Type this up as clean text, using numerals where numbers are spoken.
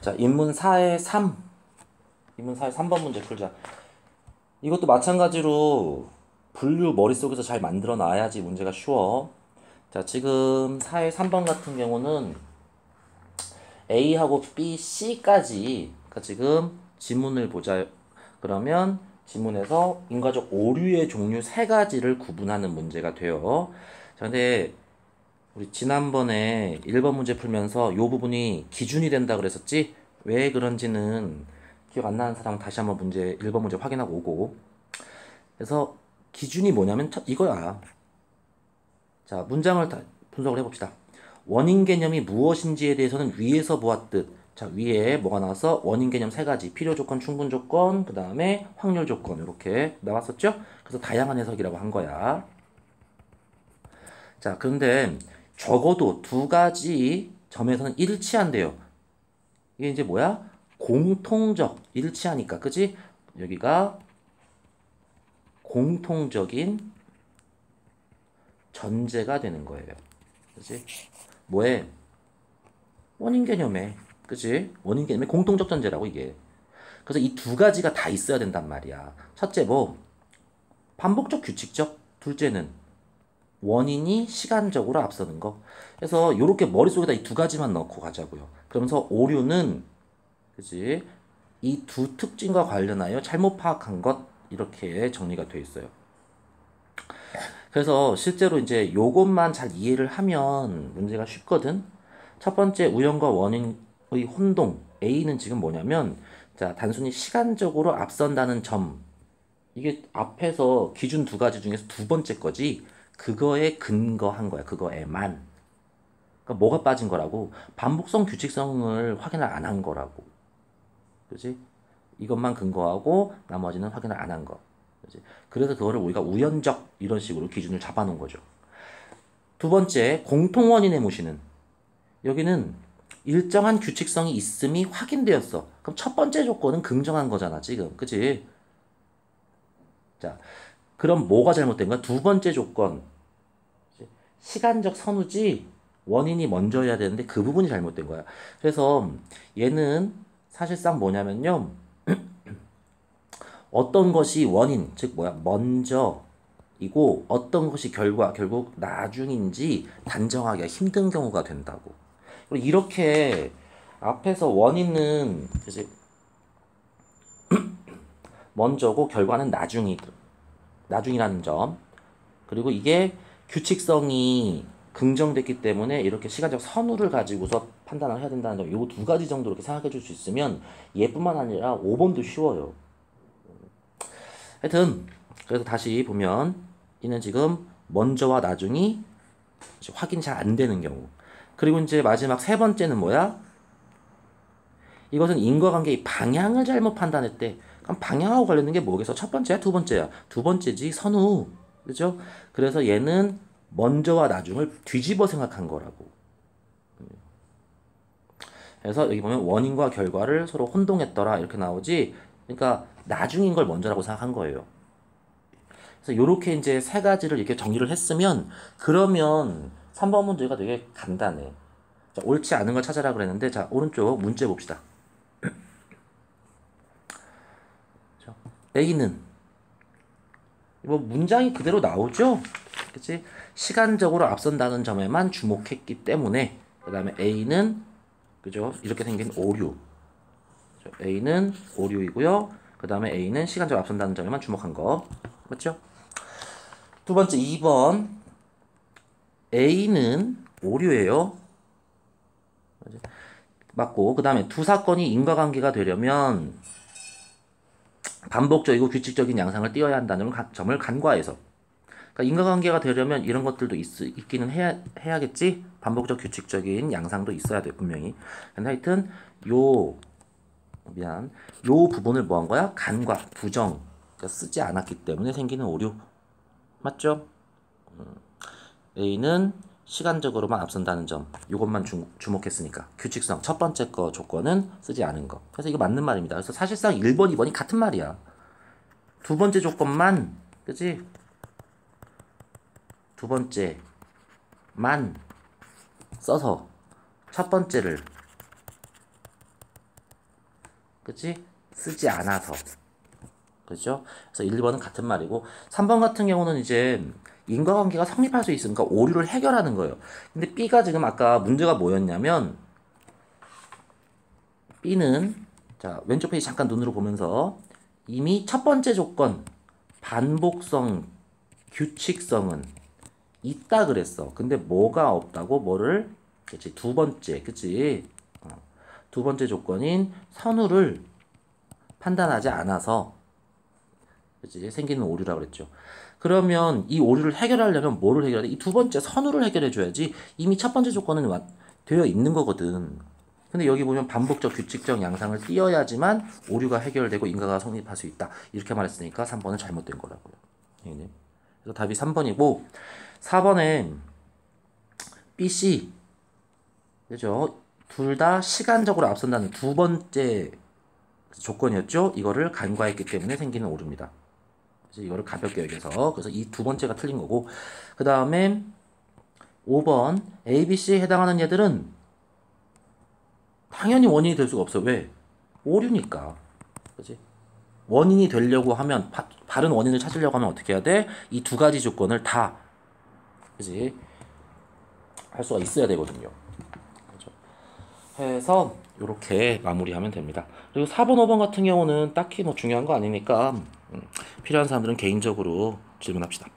자, 인문 4의 3. 인문 4의 3번 문제 풀자. 이것도 마찬가지로 분류 머릿속에서 잘 만들어 놔야지 문제가 쉬워. 자, 지금 4의 3번 같은 경우는 A하고 B, C까지, 그러니까 지금 지문을 보자. 그러면 지문에서 인과적 오류의 종류 세 가지를 구분하는 문제가 돼요. 자, 근데 우리 지난번에 1번 문제 풀면서 이 부분이 기준이 된다 그랬었지? 왜 그런지는 기억 안 나는 사람은 다시 한번 문제 1번 문제 확인하고 오고. 그래서 기준이 뭐냐면 이거야. 자, 문장을 다 분석을 해봅시다. 원인 개념이 무엇인지에 대해서는 위에서 보았듯. 자, 위에 뭐가 나와서 원인 개념 세 가지. 필요 조건, 충분 조건, 그 다음에 확률 조건 이렇게 나왔었죠? 그래서 다양한 해석이라고 한 거야. 자, 그런데 적어도 두 가지 점에서는 일치한대요. 이게 이제 뭐야? 공통적, 일치하니까, 그지? 여기가 공통적인 전제가 되는 거예요. 그지? 뭐에? 원인 개념에. 그지? 원인 개념의 공통적 전제라고, 이게. 그래서 이 두 가지가 다 있어야 된단 말이야. 첫째, 뭐, 반복적, 규칙적. 둘째는 원인이 시간적으로 앞서는 거. 그래서 이렇게 머릿속에다 이 두 가지만 넣고 가자고요. 그러면서 오류는, 그지? 이 두 특징과 관련하여 잘못 파악한 것 이렇게 정리가 돼 있어요. 그래서 실제로 이제 요것만 잘 이해를 하면 문제가 쉽거든. 첫 번째 우연과 원인의 혼동. A는 지금 뭐냐면 자, 단순히 시간적으로 앞선다는 점. 이게 앞에서 기준 두 가지 중에서 두 번째 거지. 그거에 근거한 거야. 그거에만. 그러니까 뭐가 빠진 거라고? 반복성, 규칙성을 확인을 안 한 거라고. 그지? 이것만 근거하고 나머지는 확인을 안 한 거. 그지? 그래서 그거를 우리가 우연적 이런 식으로 기준을 잡아놓은 거죠. 두 번째, 공통원인의 무시는 여기는 일정한 규칙성이 있음이 확인되었어. 그럼 첫 번째 조건은 긍정한 거잖아, 지금. 그치? 자, 그럼 뭐가 잘못된 거야? 두 번째 조건. 시간적 선우지 원인이 먼저여야 되는데 그 부분이 잘못된 거야. 그래서 얘는 사실상 뭐냐면요. 어떤 것이 원인, 즉 뭐야, 먼저이고 어떤 것이 결과, 결국 나중인지 단정하기가 힘든 경우가 된다고. 그리고 이렇게 앞에서 원인은 이제 먼저고 결과는 나중이라는 점. 그리고 이게 규칙성이 긍정됐기 때문에 이렇게 시간적 선우를 가지고서 판단을 해야 된다는 점. 요 두 가지 정도 이렇게 생각해 줄 수 있으면 얘뿐만 아니라 5번도 쉬워요. 하여튼 그래서 다시 보면 이는 지금 먼저와 나중이 확인 잘 안 되는 경우. 그리고 이제 마지막 세 번째는 뭐야? 이것은 인과관계의 방향을 잘못 판단했대. 그럼 방향하고 관련된 게 뭐겠어? 첫 번째야, 두 번째야? 두 번째지, 선우. 그죠? 그래서 얘는 먼저와 나중을 뒤집어 생각한 거라고. 그래서 여기 보면 원인과 결과를 서로 혼동했더라 이렇게 나오지. 그러니까 나중인 걸 먼저라고 생각한 거예요. 그래서 요렇게 이제 세 가지를 이렇게 정리를 했으면 그러면 3번 문제가 되게 간단해. 자, 옳지 않은 걸 찾아라 그랬는데 자, 오른쪽 문제 봅시다. A는 뭐 문장이 그대로 나오죠? 그치? 시간적으로 앞선다는 점에만 주목했기 때문에 그 다음에 A는 그죠? 이렇게 생긴 오류. 그죠? A는 오류이고요. 그 다음에 A는 시간적으로 앞선다는 점에만 주목한 거. 맞죠? 두 번째 2번 A는 오류예요. 맞고 그 다음에 두 사건이 인과관계가 되려면 반복적이고 규칙적인 양상을 띄어야 한다는 점을 간과해서 그러니까 인과관계가 되려면 이런 것들도 있기는 해야겠지. 반복적 규칙적인 양상도 있어야 돼 분명히. 근데 하여튼 요 미안 요 부분을 뭐 한 거야? 간과 부정 그러니까 쓰지 않았기 때문에 생기는 오류 맞죠? A는 시간적으로만 앞선다는 점 이것만 주목했으니까 규칙성 첫 번째 거 조건은 쓰지 않은 거. 그래서 이거 맞는 말입니다. 그래서 사실상 1번 2번이 같은 말이야. 두 번째 조건만 그지? 두 번째만 써서 첫 번째를 그치? 쓰지 않아서. 그죠? 그래서 1, 2번은 같은 말이고 3번 같은 경우는 이제 인과관계가 성립할 수 있으니까 오류를 해결하는 거예요. 근데 B가 지금 아까 문제가 뭐였냐면 B는 자 왼쪽 페이지 잠깐 눈으로 보면서 이미 첫 번째 조건 반복성, 규칙성은 있다 그랬어. 근데 뭐가 없다고? 뭐를? 그치 두 번째, 그치? 두 번째 조건인 선우를 판단하지 않아서 그치 생기는 오류라고 그랬죠. 그러면 이 오류를 해결하려면 뭐를 해결해야 돼? 이 두 번째 선우를 해결해 줘야지. 이미 첫 번째 조건은 되어 있는 거거든. 근데 여기 보면 반복적 규칙적 양상을 띄어야지만 오류가 해결되고 인과가 성립할 수 있다. 이렇게 말했으니까 3번은 잘못된 거라고요. 네. 그래서 답이 3번이고 4번에 B, C 그죠? 둘 다 시간적으로 앞선다는 두 번째 조건이었죠. 이거를 간과했기 때문에 생기는 오류입니다. 그래서 이거를 가볍게 여기서 그래서 이 두 번째가 틀린 거고 그 다음에 5번 A, B, C에 해당하는 얘들은 당연히 원인이 될 수가 없어. 왜? 오류니까. 그지? 원인이 되려고 하면 바른 원인을 찾으려고 하면 어떻게 해야 돼? 이 두 가지 조건을 다 그지? 할 수가 있어야 되거든요. 그렇죠? 해서 이렇게 마무리하면 됩니다. 그리고 4번, 5번 같은 경우는 딱히 뭐 중요한 거 아니니까 필요한 사람들은 개인적으로 질문합시다.